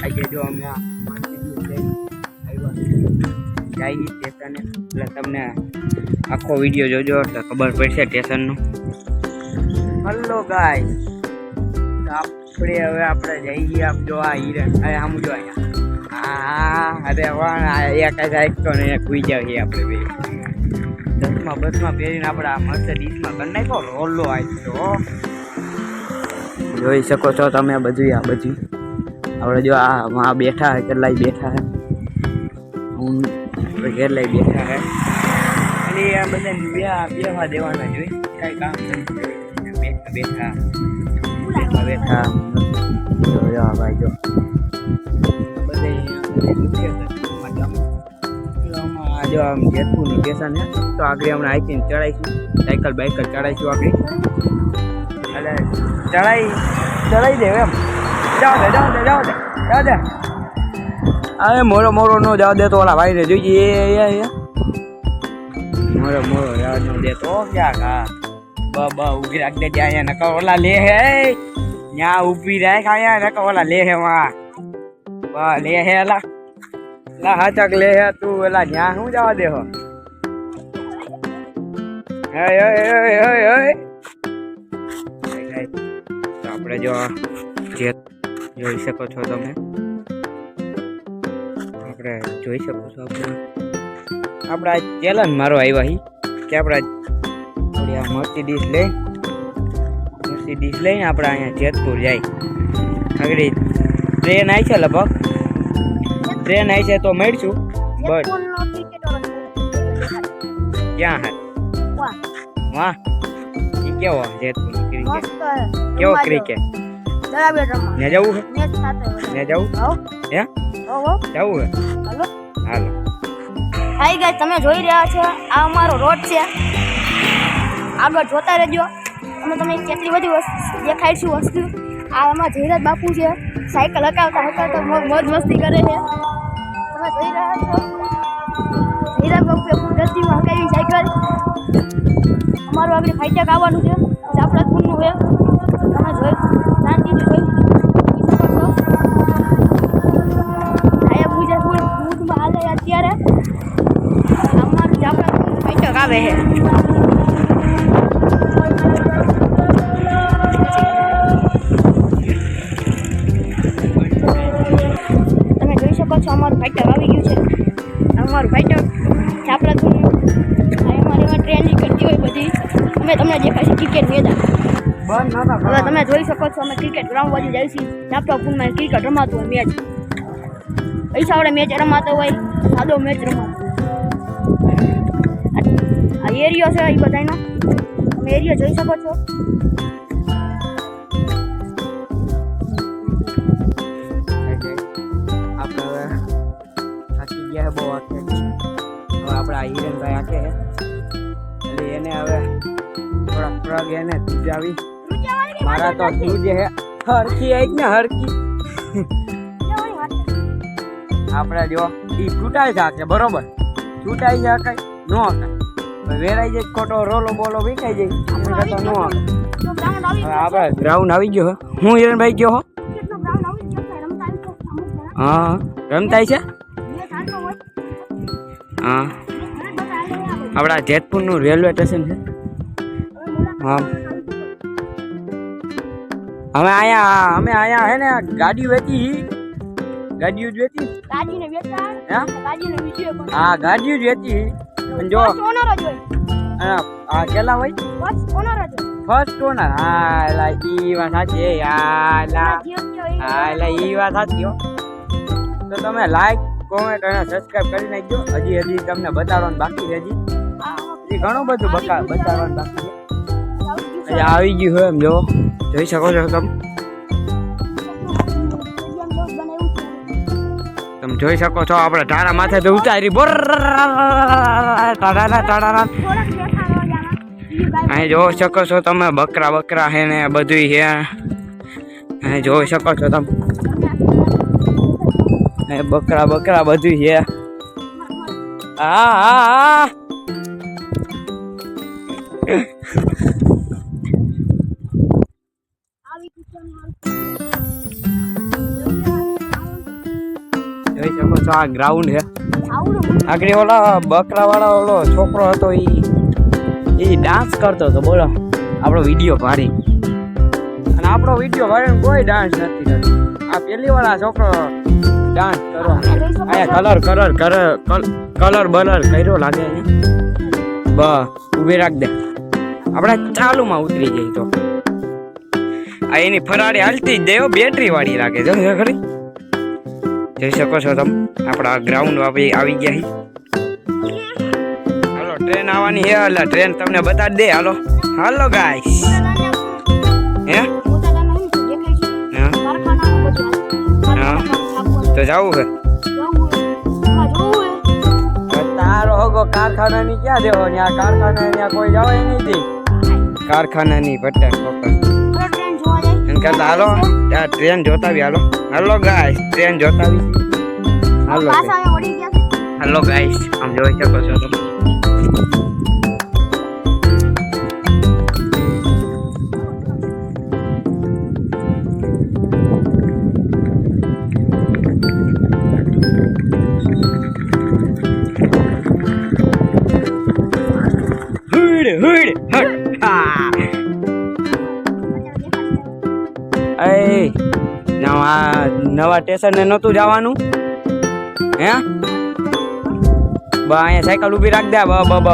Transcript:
આજે જો અમે જાય સ્ટેશન એટલે તમને આખો વિડીયો જોજો એટલે ખબર પડશે સ્ટેશનનું. હલો ગાય, આપણે જઈએ આપ જો આ હિરણ આમ જો અહીંયા અરે વાહ એક તો ને એક ઉઈ જાય આપણે બે બસમાં પહેરીને આપણા મર્સિડીઝમાં કરી નાખો રોલો આવ્યો. જોઈ શકો છો તમે બધું આ બધું આપણે જો આ બેઠા હે કેટલાય બેઠા હે હું કેટલાય બેઠા હે અને આ બધા બેવા દેવાના જોઈ કાંઈ કામ બેઠા બેઠા બેઠા જો ભાઈ જો જો આમ જેતપુરનું સ્ટેશન છે તો આગળ હમણાં આઈથી ચડાવીશું સાયકલ બાઇકલ ચડાવીશું આગળ એટલે ચડાવી દે એમ જાઓ દે અરે મોરો નો જવા દે તો ઓલા ભાઈ ને જોઈએ મોરો જવા નો દે તો ક્યાં કા બાબા ઉભી રાખ દે ત્યાં નકા ઓલા લે હે ત્યાં ઉભી રાખ આયા નકા ઓલા લે હે વાહ લે હે લા હાચક લે હે તું એલા ન્યા શું જવા દે હો આપણે જો જે જોઈ શકો છો તમે આપણે જોઈ શકો છો આપણા ચેલેન્જ મારો આવ્યા કે આપણા મર્સિડીઝ લઈને આપણે અહીંયા જેતપુર જાય આગળ ટ્રેન આવી છે લગભગ ટ્રેન આવી છે તો મળીશું બસ ક્યાં હે વાહ એ કેવો જેતપુર ક્રિકેટ કેવો ક્રિકેટ ને જવું હે ને જવું હે જવું હે હાલો હાઈ ગાઈસ, તમે જોઈ રહ્યા છો આ અમારો રોડ છે, આગળ જોતા રહેજો. અમે તમને કેટલી બધી વસ્તુ દેખાડીશું વસ્તુ. આ અમારા જયરાજ બાપુ છે, સાયકલ હકાવતા મોજ મસ્તી કરે છે. તમે જોઈ રહ્યા છો જયરાજ બાપુએ ગતિમાં હકાવી સાયકલ. અમારું આગળ ફાઈટક આવવાનું છે, જાફરાતપુરનું છે. તમે જોઈ શાંતિથી જોઈ શકો છો. આયા પૂજા મૂડમાં હાલે અત્યારે અમારું જાફરાતપુરનું ફાઈટક આવે છે. તમે જોઈ શકો છો અમારું ફાઈટર આવી ગયું છે. અમારું ફાઈટર જાફરાતપુરનું અમારે એમાં ટ્રેનિંગ કરતી હોય બધી. અમે તમને દેખાડીશું ક્રિકેટ મેદાન. હવે તમે જોઈ શકો છો અમે ક્રિકેટ ગ્રાઉન્ડ બાજુ જઈશું. જાફરાતપુરમાં ક્રિકેટ રમાતું હોય મેચ, પૈસા વાળા મેચ રમાતો હોય, સાદો મેચ રમાતો હોય. આ એરિયો છે એ બધાનો તમે એરિયો જોઈ શકો છો. બહુ આખે હવે આપણા હિરેનભાઈ આખે એટલે એને હવે થોડા પ્રગ એને ધીજાવી મારા તો ધ્રુજે હે હરખી આવી ને હરખી આપણે જો ઈ છૂટાઈ જાકે બરોબર છૂટાઈ જાય કઈ ન હકાય વેરાઈ જાય ખોટો રોલો બોલો વિખાઈ જાય તો ન હકાય. આપણે ગ્રાઉન્ડ આવી ગયો હું હિરેનભાઈ ગયો હો હા રમતાય છે હા આપણા જેતપુરનું રેલવે સ્ટેશન છે. હા અમે અહીંયા હે ને ગાડીઓ વેચી હા ગાડીઓ જ વેચી જો હા કેટલા હોય ફર્સ્ટ ઓનર હા એલા ઈ વાત સાચી હા ઈ વાત સાચી હો. તો તમે લાઈક કોમેન્ટ અને સબસ્ક્રાઇબ કરી નાખજો. હજી તમને બતાવવાનું બાકી છે, હજી ઘણું બધું બતાવવાનું બાકી છે. આવી ગયું હોય એમ જો જોઈ શકો છો તમે જોઈ શકો છો આપણે ટાણા માથે તો ઉતારી બોર ટાણા અહીં જોઈ શકો છો તમે બકરા હે ને બધું છે અહીં જોઈ શકો છો તમે બકરા બધું છે. હા જોઈ શકો છો આ ગ્રાઉન્ડ છે આવડું આગળ ઓલા બકરા વાળો ઓલો છોકરો હતો એ ડાન્સ કરતો હતો બોલો આપણો વિડીયો પાડી અને આપણો વિડીયો પાડીને કોઈ ડાન્સ નથી કરતો આ પેલી વાળા છોકરો ડાન્સ કરો અહીંયા કલર બલર કર્યો લાગે અહીંયા બસ ઊભી રાખ દે આપણે ચાલુમાં ઉતરી જઈએ તો આ એની ફરાડી હાલતી જ દેવો બેટરી વાળી લાગે જો ખરી જોઈ શકો છો તમે આપણા ગ્રાઉન્ડ આવી ગયા છીએ હાલો ટ્રેન આવવાની છે એટલે ટ્રેન તમને બતાડી દે હાલો હાલો ગાઈસ હે હા તો જાવું છે તારો હોગો કારખાનાની ક્યાં દેવો ત્યાં કારખાના ત્યાં કોઈ જવાય નહીં દે કારખાનાની પટેલ એમ કરતા હાલો ત્યાં ટ્રેન જોતાવી હાલો હાલો ગાઈસ ટ્રેન જોતાવી હાલો હાલો ગાઈસ આમ જોઈ શકો છો તમે નવા સ્ટેશન ને નતું જવાનું હે અહીંયા સાયકલ ઉભી રાખ દે અહીંયા